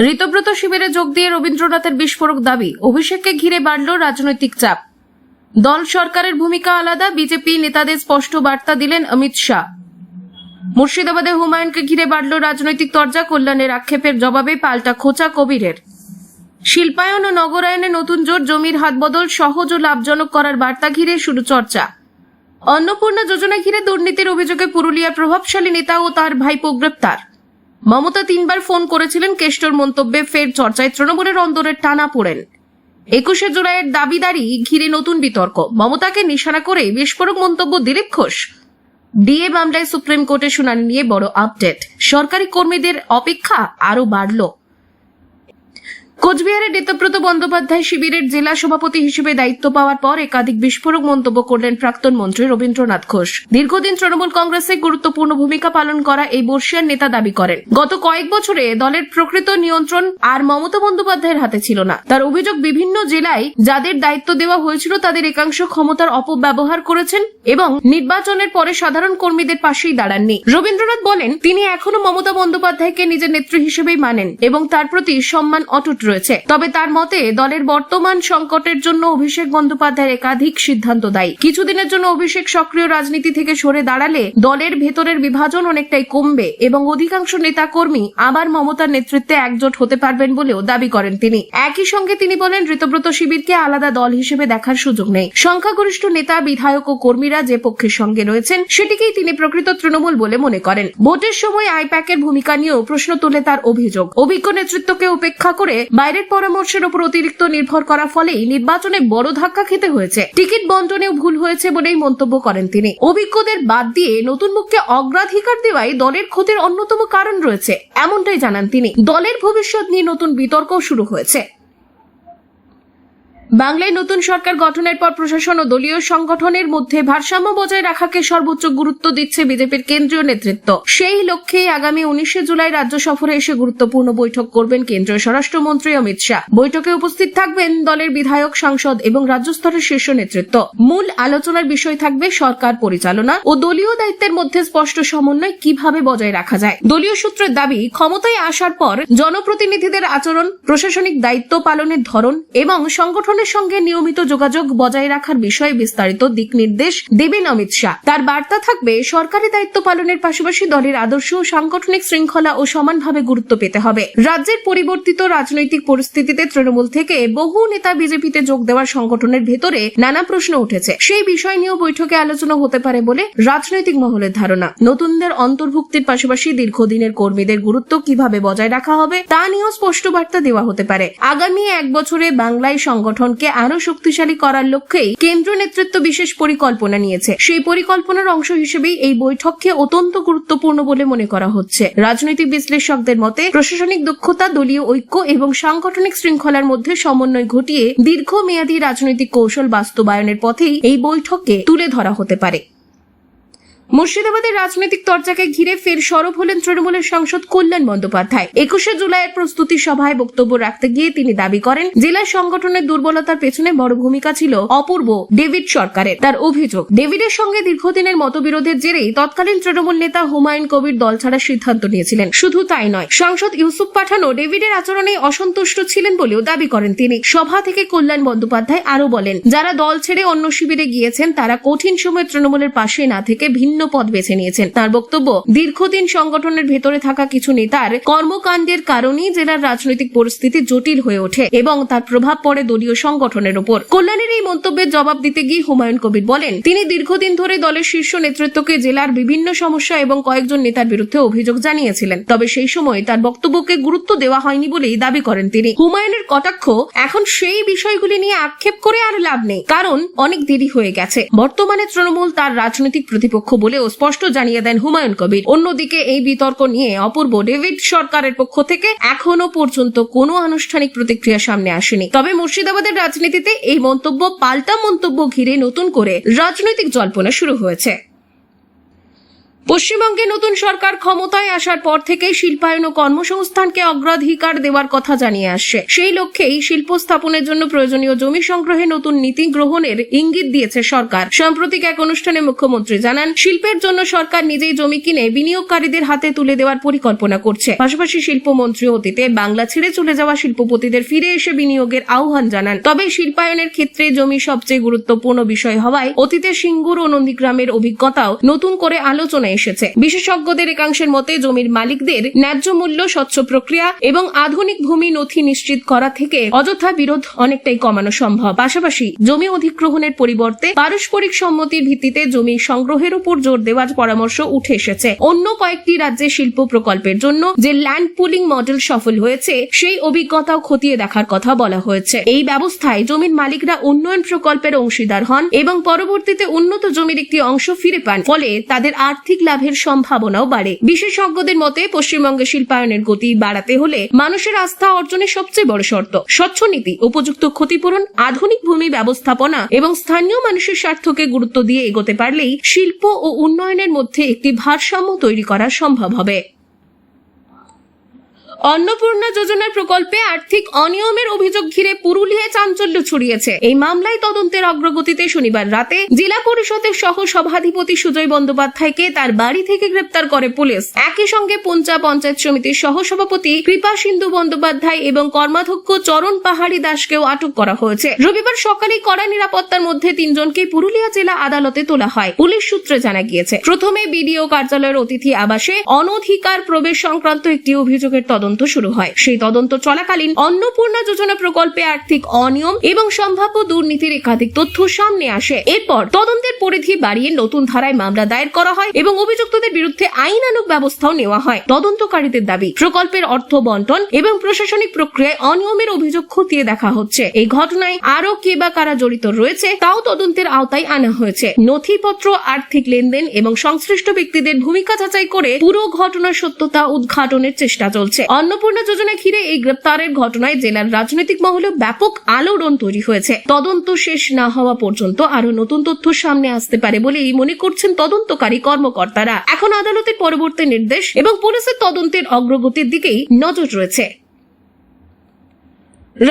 ঋতব্রত শিবিরে যোগ দিয়ে রবীন্দ্রনাথের বিস্ফোরক দাবি, অভিষেককে ঘিরে বাড়ল রাজনৈতিক চাপ। দল সরকারের ভূমিকা আলাদা, বিজেপি নেতাদের স্পষ্ট বার্তা দিলেন অমিত শাহ। মুর্শিদাবাদে হুমায়ুনকে ঘিরে বাড়ল রাজনৈতিক তরজা, কল্যাণের আক্ষেপের জবাবে পাল্টা খোঁচা কবিরের। শিল্পায়ন ও নগরায়নে নতুন জোট, জমির হাতবদল সহজ ও লাভজনক করার বার্তা ঘিরে শুরু চর্চা। অন্নপূর্ণা যোজনা ঘিরে দুর্নীতির অভিযোগে পুরুলিয়ার প্রভাবশালী নেতা ও তার ভাইপো গ্রেপ্তার। মমতা 3 বার ফোন করেছিলেন, কেষ্টর মন্তব্যে ফের চর্চায় তৃণমূলের অন্দরের টানা পড়েন। 21শে জুলাইয়ের দাবিদারি ঘিরে নতুন বিতর্ক, মমতাকে নিশানা করে বিস্ফোরক মন্তব্য দিলীপ ঘোষ। ডিএ মামলায় সুপ্রিম কোর্টে শুনানি নিয়ে বড় আপডেট, সরকারি কর্মীদের অপেক্ষা আরো বাড়ল। কোচবিহারে ঋতব্রত বন্দ্যোপাধ্যায় শিবিরের জেলা সভাপতি হিসেবে দায়িত্ব পাওয়ার পর একাধিক বিস্ফোরক মন্তব্য করলেন প্রাক্তন মন্ত্রী রবীন্দ্রনাথ ঘোষ। দীর্ঘদিন তৃণমূল কংগ্রেসে গুরুত্বপূর্ণ ভূমিকা পালন করা এই বর্ষিয়ান নেতা দাবি করেন, গত কয়েক বছরে দলের প্রকৃত নিয়ন্ত্রণ আর মমতা বন্দ্যোপাধ্যায়ের হাতে ছিল না। তার অভিযোগ, বিভিন্ন জেলায় যাদের দায়িত্ব দেওয়া হয়েছিল তাদের একাংশ ক্ষমতার অপব্যবহার করেছেন এবং নির্বাচনের পরে সাধারণ কর্মীদের পাশেই দাঁড়াননি। রবীন্দ্রনাথ বলেন, তিনি এখনো মমতা বন্দ্যোপাধ্যায়কে নিজের নেত্রী হিসেবেই মানেন এবং তার প্রতি সম্মান অটুট রয়েছে। তবে তার মতে দলের বর্তমান সংকটের জন্য অভিষেক বন্দ্যোপাধ্যায়ের একাধিক সিদ্ধান্ত দায়ী। কিছুদিনের জন্য অভিষেক সক্রিয় রাজনীতি থেকে সরে দাঁড়ালে দলের ভেতরের বিভাজন অনেকটাই কমবে এবং অধিকাংশ নেতা কর্মী আবার মমতার নেতৃত্বে একজোট হতে পারবেন বলেও দাবি করেন তিনি। একই সঙ্গে তিনি বলেন, ঋতব্রত শিবিরকে আলাদা দল হিসেবে দেখার সুযোগ নেই। সংখ্যাগরিষ্ঠ নেতা, বিধায়ক ও কর্মীরা যে পক্ষের সঙ্গে রয়েছেন সেটিকেই তিনি প্রকৃত তৃণমূল বলে মনে করেন। ভোটের সময় আইপ্যাকের ভূমিকা নিয়েও প্রশ্ন তোলে তার অভিযোগ। অভিজ্ঞ নেতৃত্বকে উপেক্ষা করে বাইরের পরামর্শের উপর অতিরিক্ত নির্ভর করার ফলেই নির্বাচনে বড় ধাক্কা খেতে হয়েছে। টিকিট বন্টনেও ভুল হয়েছে বলেই মন্তব্য করেন তিনি। অভিজ্ঞদের বাদ দিয়ে নতুন মুখকে অগ্রাধিকার দেওয়াই দলের ক্ষতির অন্যতম কারণ রয়েছে, এমনটাই জানান তিনি। দলের ভবিষ্যৎ নিয়ে নতুন বিতর্ক শুরু হয়েছে। বাংলায় নতুন সরকার গঠনের পর প্রশাসন ও দলীয় সংগঠনের মধ্যে ভারসাম্য বজায় রাখাকে সর্বোচ্চ গুরুত্ব দিচ্ছে বিজেপির কেন্দ্রীয় নেতৃত্ব। সেই লক্ষ্যে আগামী 19শে জুলাই রাজ্য সফরে এসে গুরুত্বপূর্ণ বৈঠক করবেন কেন্দ্রীয় স্বরাষ্ট্রমন্ত্রী অমিত শাহ। বৈঠকে উপস্থিত থাকবেন দলের বিধায়ক, সাংসদ এবং রাজ্য স্তরের শীর্ষ নেতৃত্ব। মূল আলোচনার বিষয় থাকবে সরকার পরিচালনা ও দলীয় দায়িত্বের মধ্যে স্পষ্ট সমন্বয় কিভাবে বজায় রাখা যায়। দলীয় সূত্রের দাবি, ক্ষমতায় আসার পর জনপ্রতিনিধিদের আচরণ, প্রশাসনিক দায়িত্ব পালনের ধরন এবং সংগঠন সঙ্গে নিয়মিত যোগাযোগ বজায় রাখার বিষয়ে বিস্তারিত দিক নির্দেশ দেবেন অমিত শাহ। তার বার্তা থাকবে, সরকারি দায়িত্ব পালনের পাশাপাশি দলের আদর্শ ও সাংগঠনিক শৃঙ্খলা ও সমানভাবে গুরুত্ব পেতে হবে। রাজ্যের পরিবর্তিত রাজনৈতিক পরিস্থিতিতে তৃণমূল থেকে বহু নেতা বিজেপিতে যোগ দেওয়ার সংগঠনের ভেতরে নানা প্রশ্ন উঠেছে। সেই বিষয় নিয়েও বৈঠকে আলোচনা হতে পারে বলে রাজনৈতিক মহলের ধারণা। নতুনদের অন্তর্ভুক্তির পাশাপাশি দীর্ঘদিনের কর্মীদের গুরুত্ব কিভাবে বজায় রাখা হবে তা নিয়েও স্পষ্ট বার্তা দেওয়া হতে পারে। আগামী 1 বছরে বাংলায় সংগঠনকে আরো শক্তিশালী করার লক্ষ্যেই কেন্দ্র নেতৃত্ব বিশেষ পরিকল্পনা নিয়েছে। সেই পরিকল্পনার অংশ হিসেবেই এই বৈঠককে অত্যন্ত গুরুত্বপূর্ণ বলে মনে করা হচ্ছে। রাজনৈতিক বিশ্লেষকদের মতে দীর্ঘমেয়াদী দক্ষতা, দলীয় ঐক্য এবং সাংগঠনিক শৃঙ্খলার মধ্যে সমন্বয় ঘটিয়ে দীর্ঘমেয়াদী রাজনৈতিক কৌশল বাস্তবায়নের পথেই এই বৈঠককে তুলে ধরা হতে পারে। মুর্শিদাবাদের রাজনৈতিক চর্চাকে ঘিরে ফের সরব হলেন তৃণমূলের সাংসদ কল্যাণ বন্দ্যোপাধ্যায়। 21শে জুলাইয়ের প্রস্তুতি সভায় বক্তব্য রাখতে গিয়ে তিনি দাবি করেন, জেলা সংগঠনের দুর্বলতার পেছনে বড় ভূমিকা ছিল অপূর্ব ডেভিড সরকারের। তার অভিযোগ, ডেভিডের সঙ্গে দীর্ঘদিনের মতবিরোধের জেরেই তৎকালীন তৃণমূল নেতা হুমায়ুন কবির দল ছাড়ার সিদ্ধান্ত নিয়েছিলেন। শুধু তাই নয়, সাংসদ ইউসুফ পাঠানও ডেভিডের আচরণে অসন্তুষ্ট ছিলেন বলেও দাবি করেন তিনি। সভা থেকে কল্যাণ বন্দ্যোপাধ্যায় আরো বলেন, যারা দল ছেড়ে অন্য শিবিরে গিয়েছেন তারা কঠিন সময়ে তৃণমূলের পাশে না থেকে ভিন্ন পথ বেছে নিয়েছেন। তার বক্তব্য, দীর্ঘদিন সংগঠনের ভেতরে থাকা কিছু নেতার কর্মকাণ্ডের কারণেই জেলার রাজনৈতিক পরিস্থিতি জটিল হয়ে ওঠে এবং তার প্রভাব পড়ে দলীয় সংগঠনের উপর। কল্যাণের এই মন্তব্যের জবাব দিতে গিয়ে হুমায়ুন কবির বলেন, তিনি দীর্ঘদিন ধরে দলের শীর্ষ নেতৃত্বকে জেলার বিভিন্ন সমস্যা এবং কয়েকজন নেতার বিরুদ্ধে অভিযোগ জানিয়েছিলেন। তবে সেই সময় তার বক্তব্যকে গুরুত্ব দেওয়া হয়নি বলেই দাবি করেন তিনি। হুমায়ুনের কটাক্ষ, এখন সেই বিষয়গুলি নিয়ে আক্ষেপ করে আর লাভ নেই, কারণ অনেক দেরি হয়ে গেছে। বর্তমানে তৃণমূল তার রাজনৈতিক প্রতিপক্ষ বলেও স্পষ্ট জানিয়ে দেন হুমায়ুন কবির। অন্যদিকে এই বিতর্ক নিয়ে অপূর্ব ডেভিড সরকারের পক্ষ থেকে এখনো পর্যন্ত কোনো আনুষ্ঠানিক প্রতিক্রিয়া সামনে আসেনি। তবে মুর্শিদাবাদের রাজনীতিতে এই মন্তব্য পাল্টা মন্তব্য ঘিরে নতুন করে রাজনৈতিক জল্পনা শুরু হয়েছে। পশ্চিমবঙ্গে নতুন সরকার ক্ষমতায় আসার পর থেকে শিল্পায়ন ও কর্মসংস্থানকে অগ্রাধিকার দেওয়ার কথা জানিয়ে আসছে। সেই লক্ষ্যেই শিল্প স্থাপনের জন্য প্রয়োজনীয় জমি সংগ্রহে নতুন নীতি গ্রহণের ইঙ্গিত দিয়েছে সরকার। সাম্প্রতিক এক অনুষ্ঠানে মুখ্যমন্ত্রী জানান, শিল্পের জন্য সরকার নিজেই জমি কিনে বিনিয়োগকারীদের হাতে তুলে দেওয়ার পরিকল্পনা করছে। পাশাপাশি শিল্পমন্ত্রী অতীতে বাংলা ছেড়ে চলে যাওয়া শিল্পপতিদের ফিরে এসে বিনিয়োগের আহ্বান জানান। তবে শিল্পায়নের ক্ষেত্রে জমি সবচেয়ে গুরুত্বপূর্ণ বিষয় হওয়ায় অতীতে সিঙ্গুর ও নন্দীগ্রামের অভিজ্ঞতাও নতুন করে আলোচনায় এসেছে। বিশেষজ্ঞদের একাংশের মতে জমির মালিকদের ন্যায্য মূল্য, স্বচ্ছ প্রক্রিয়া এবং আধুনিক ভূমি নথি নিশ্চিত করা থেকে অযথা বিরোধ অনেকটাই কমানো সম্ভব। পাশাপাশি জমি অধিগ্রহণের পরিবর্তে পারস্পরিক সম্মতির ভিত্তিতে জমি সংগ্রহের উপর জোর দেওয়ার পরামর্শ উঠে এসেছে। অন্য কয়েকটি রাজ্যে শিল্প প্রকল্পের জন্য যে ল্যান্ড পুলিং মডেল সফল হয়েছে, সেই অভিজ্ঞতাও খতিয়ে দেখার কথা বলা হয়েছে। এই ব্যবস্থায় জমির মালিকরা উন্নয়ন প্রকল্পের অংশীদার হন এবং পরবর্তীতে উন্নত জমির একটি অংশ ফিরে পান, ফলে তাদের আর্থিক লাভের সম্ভাবনাও বাড়ে। বিশেষজ্ঞদের মতে পশ্চিমবঙ্গে শিল্পায়নের গতি বাড়াতে হলে মানুষের আস্থা অর্জনের সবচেয়ে বড় শর্ত স্বচ্ছ নীতি, উপযুক্ত ক্ষতিপূরণ, আধুনিক ভূমি ব্যবস্থাপনা এবং স্থানীয় মানুষের স্বার্থকে গুরুত্ব দিয়ে এগোতে পারলেই শিল্প ও উন্নয়নের মধ্যে একটি ভারসাম্য তৈরি করা সম্ভব হবে। অন্নপূর্ণা যোজনার প্রকল্পে আর্থিক অনিয়মের অভিযোগ ঘিরে পুরুলিয়ায় চাঞ্চল্য ছড়িয়েছে। এই মামলায় তদন্তের অগ্রগতিতে শনিবার রাতে জেলা পরিষদের সহ সভাধিপতি সুজয় বন্দ্যোপাধ্যায়কে তার বাড়ি থেকে গ্রেপ্তার করে পুলিশ। একই সঙ্গে পুঞ্চা পঞ্চায়েত সমিতির সহসভাপতি কৃপা সিন্ধু বন্দ্যোপাধ্যায় এবং কর্মাধ্যক্ষ চরণ পাহাড়ি দাসকেও আটক করা হয়েছে। রবিবার সকালে কড়া নিরাপত্তার মধ্যে তিনজনকে পুরুলিয়া জেলা আদালতে তোলা হয়। পুলিশ সূত্রে জানা গিয়েছে, প্রথমে বিডিও কার্যালয়ের অতিথি আবাসে অনধিকার প্রবেশ সংক্রান্ত একটি অভিযোগের তদন্ত শুরু হয়। সেই তদন্ত চলাকালীন অন্নপূর্ণা যোজনা প্রকল্পে আর্থিক অনিয়ম এবং সম্ভাব্য দুর্নীতির একাধিক তথ্য সামনে আসে। এরপর তদন্তের পরিধি বাড়িয়ে নতুন ধারায় মামলা দায়ের করা হয় এবং অভিযুক্তদের বিরুদ্ধে আইনানুগ ব্যবস্থাও নেওয়া হয়। তদন্তকারীদের দাবি, প্রকল্পের অর্থ বন্টন এবং প্রশাসনিক প্রক্রিয়ায় অনিয়মের অভিযোগ খতিয়ে দেখা হচ্ছে। এই ঘটনায় আরো কে বা কারা জড়িত রয়েছে তাও তদন্তের আওতায় আনা হয়েছে। নথিপত্র, আর্থিক লেনদেন এবং সংশ্লিষ্ট ব্যক্তিদের ভূমিকা যাচাই করে পুরো ঘটনার সত্যতা উদ্ঘাটনের চেষ্টা চলছে। অন্নপূর্ণা যোজনা ঘিরে এই গ্রেপ্তারের ঘটনায় জেলার রাজনৈতিক মহলে ব্যাপক আলোড়ন তৈরি হয়েছে। তদন্ত শেষ না হওয়া পর্যন্ত আরো নতুন তথ্য সামনে আসতে পারে বলেই মনে করছেন তদন্তকারী কর্মকর্তারা। এখন আদালতের পরবর্তী নির্দেশ এবং পুলিশের তদন্তের অগ্রগতির দিকেই নজর রয়েছে।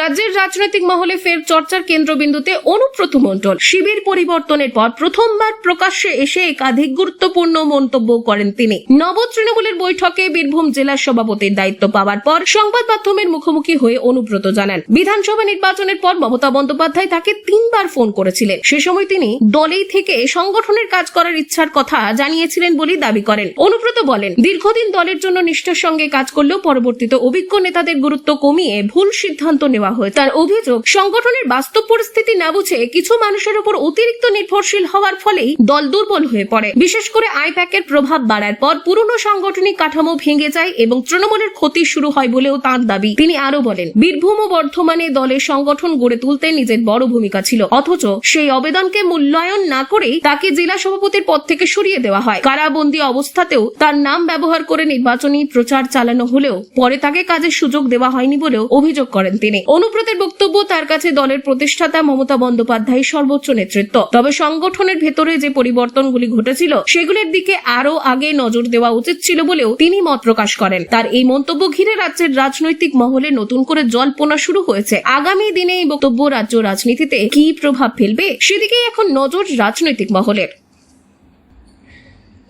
রাজ্যের রাজনৈতিক মহলে ফের চর্চার কেন্দ্রবিন্দুতে অনুব্রত মণ্ডল। শিবির পরিবর্তনের পর প্রথমবার প্রকাশ্যে এসে একাধিক গুরুত্বপূর্ণ মন্তব্য করেন তিনি। নব তৃণমূলের বৈঠকে বীরভূম জেলার সভাপতির দায়িত্ব পাওয়ার পর সংবাদ মাধ্যমের মুখোমুখি হয়ে অনুব্রত জানান, বিধানসভা নির্বাচনের পর মমতা বন্দ্যোপাধ্যায় তাকে 3 বার ফোন করেছিলেন। সে সময় তিনি দলেই থেকে সংগঠনের কাজ করার ইচ্ছার কথা জানিয়েছিলেন বলে দাবি করেন। অনুব্রত বলেন, দীর্ঘদিন দলের জন্য নিষ্ঠার সঙ্গে কাজ করলেও পরবর্তীতে অভিজ্ঞ নেতাদের গুরুত্ব কমিয়ে ভুল সিদ্ধান্ত নেওয়া হয়। তার অভিযোগ, সংগঠনের বাস্তব পরিস্থিতি না বুঝে কিছু মানুষের উপর অতিরিক্ত নির্ভরশীল হওয়ার ফলেই দল দুর্বল হয়ে পড়ে। বিশেষ করে আইপ্যাকের প্রভাব বাড়ার পর পুরনো সাংগঠনিক কাঠামো ভেঙে যায় এবং তৃণমূলের ক্ষতি শুরু হয় বলেও তাঁর দাবি। তিনি আরো বলেন, বীরভূম ও বর্ধমানে দলের সংগঠন গড়ে তুলতে নিজের বড় ভূমিকা ছিল, অথচ সেই আবেদনকে মূল্যায়ন না করেই তাকে জেলা সভাপতির পদ থেকে সরিয়ে দেওয়া হয়। কারাবন্দী অবস্থাতেও তার নাম ব্যবহার করে নির্বাচনী প্রচার চালানো হলেও পরে তাকে কাজের সুযোগ দেওয়া হয়নি বলেও অভিযোগ করেন তিনি। অনুব্রতের বক্তব্য, তার কাছে দলের প্রতিষ্ঠাতা মমতা বন্দ্যোপাধ্যায় সর্বোচ্চ নেতৃত্ব। তবে সংগঠনের ভেতরে যে পরিবর্তনগুলি ঘটেছিল সেগুলির দিকে আরো আগে নজর দেওয়া উচিত ছিল বলেও তিনি মত প্রকাশ করেন। তার এই মন্তব্য ঘিরে রাজ্যের রাজনৈতিক মহলে নতুন করে জল্পনা শুরু হয়েছে। আগামী দিনে এই বক্তব্য রাজ্য রাজনীতিতে কি প্রভাব ফেলবে সেদিকেই এখন নজর রাজনৈতিক মহলের।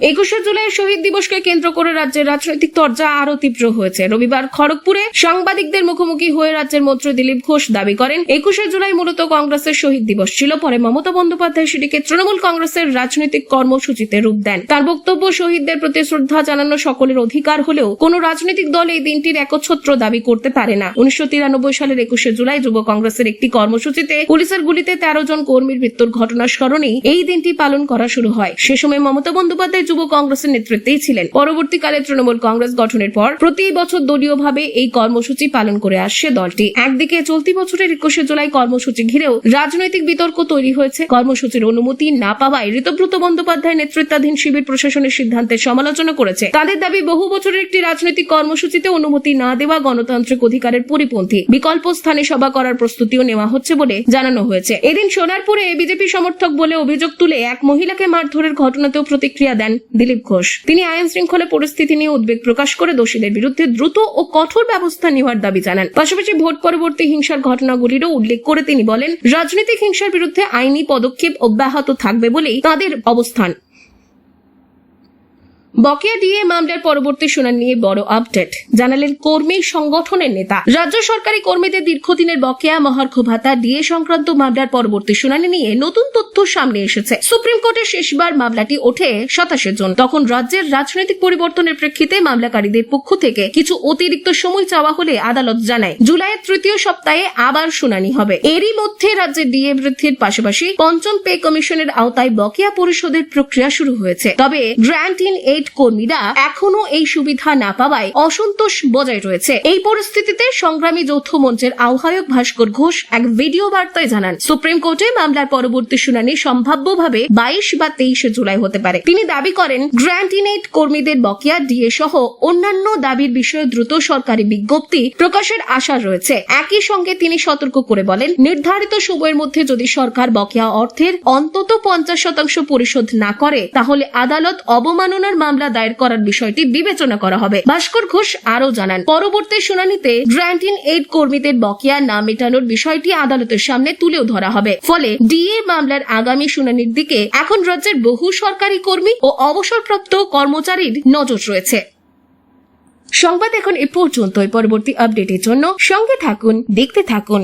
21শে জুলাই শহীদ দিবসকে কেন্দ্র করে রাজ্যের রাজনৈতিক তরজা আরো তীব্র হয়েছে। রবিবার খড়গপুরে সাংবাদিকদের মুখোমুখি হয়ে রাজ্যের মন্ত্রী দিলীপ ঘোষ দাবি করেন, 21শে জুলাই মূলত কংগ্রেসের শহীদ দিবস ছিল। পরে মমতা বন্দ্যোপাধ্যায় সেটিকে তৃণমূল কংগ্রেসের রাজনৈতিক কর্মসূচিতে রূপ দেন। তার বক্তব্য, শহীদদের প্রতি শ্রদ্ধা জানানো সকলের অধিকার হলেও কোন রাজনৈতিক দল এই দিনটির একচ্ছত্র দাবি করতে পারে না। 1993 সালের 21শে জুলাই যুব কংগ্রেসের একটি কর্মসূচিতে পুলিশের গুলিতে 13 জন কর্মীর মৃত্যুর ঘটনার স্মরণেই এই দিনটি পালন করা শুরু হয়। সে সময় মমতা বন্দ্যোপাধ্যায় যুব কংগ্রেসের নেতৃত্বেই ছিলেন। পরবর্তীকালে তৃণমূল কংগ্রেস গঠনের পর প্রতি বছর দলীয়ভাবে এই কর্মসূচি পালন করে আসছে দলটি। একদিকে চলতি বছরের 21শে জুলাই কর্মসূচি ঘিরেও রাজনৈতিক বিতর্ক তৈরি হয়েছে। কর্মসূচির অনুমতি না পাওয়ায় ঋতব্রত বন্দ্যোপাধ্যায় নেতৃত্বাধীন শিবির প্রশাসনের সিদ্ধান্তের সমালোচনা করেছে। তাদের দাবি, বহু বছরের একটি রাজনৈতিক কর্মসূচিতে অনুমতি না দেওয়া গণতান্ত্রিক অধিকারের পরিপন্থী। বিকল্প স্থানে সভা করার প্রস্তুতিও নেওয়া হচ্ছে বলে জানানো হয়েছে। এদিন সোনারপুরে বিজেপি সমর্থক বলে অভিযোগ তুলে এক মহিলাকে মারধরের ঘটনাতেও প্রতিক্রিয়া দেন দিলীপ ঘোষ। তিনি আইন শৃঙ্খলা পরিস্থিতি নিয়ে উদ্বেগ প্রকাশ করে দোষীদের বিরুদ্ধে দ্রুত ও কঠোর ব্যবস্থা নেওয়ার দাবি জানান। পাশাপাশি ভোট পরবর্তী হিংসার ঘটনাগুলিরও উল্লেখ করে তিনি বলেন, রাজনৈতিক হিংসার বিরুদ্ধে আইনি পদক্ষেপ অব্যাহত থাকবে বলেই তাদের অবস্থান। বকেয়া ডিএ মামলার পরবর্তী শুনানি নিয়ে বড় আপডেট জানালেন কর্মী সংগঠনের নেতা। রাজ্য সরকারি কর্মীদের দীর্ঘদিনের বকেয়া মহার্ঘ ভাতা ডিএ সংক্রান্ত মামলার পরবর্তী শুনানি নিয়ে নতুন তথ্য সামনে এসেছে। সুপ্রিম কোর্টে শেষবার মামলাটি ওঠে 27 জুন। তখন রাজ্যের রাজনৈতিক পরিবর্তনের প্রেক্ষিতে মামলাকারীদের পক্ষ থেকে কিছু অতিরিক্ত সময় চাওয়া হলে আদালত জানায় জুলাইয়ের তৃতীয় সপ্তাহে আবার শুনানি হবে। এরই মধ্যে রাজ্যের ডিএ বৃদ্ধির পাশাপাশি পঞ্চম পে কমিশনের আওতায় বকেয়া পরিশোধের প্রক্রিয়া শুরু হয়েছে। তবে গ্র্যান্ট ইন এইড কর্মীরা এখনো এই সুবিধা না পাওয়ায় অসন্তোষ বজায় রয়েছে। এই পরিস্থিতিতে সংগ্রামী যৌথ মঞ্চের আহ্বায়ক ভাস্কর ঘোষ এক ভিডিও বার্তায় জানান, সুপ্রিম কোর্টে মামলার পরবর্তী শুনানি সম্ভাব্যভাবে 22 বা 23 জুলাই হতে পারে। তিনি দাবি করেন, গ্র্যান্ট ইন এইড কর্মীদের বকেয়া ডিএ সহ অন্যান্য দাবির বিষয়ে দ্রুত সরকারি বিজ্ঞপ্তি প্রকাশের আশা রয়েছে। একই সঙ্গে তিনি সতর্ক করে বলেন, নির্ধারিত সময়ের মধ্যে যদি সরকার বকেয়া অর্থের অন্তত 50% পরিশোধ না করে তাহলে আদালত অবমাননার মামলা দায়ের করার বিষয়টি বিবেচনা করা হবে। ভাস্কর ঘোষ আরও জানান, পরবর্তী শুনানিতে গ্র্যান্ট ইন এইড কর্মীদের বকেয়া না মেটানোর বিষয়টি আদালতের সামনে তুলেও ধরা হবে। ফলে ডিএ মামলার আগামী শুনানির দিকে এখন রাজ্যের বহু সরকারি কর্মী ও অবসরপ্রাপ্ত কর্মচারীর নজর রয়েছে। সংবাদ এখন এ পর্যন্তই। পরবর্তী আপডেটের জন্য সঙ্গে থাকুন, দেখতে থাকুন।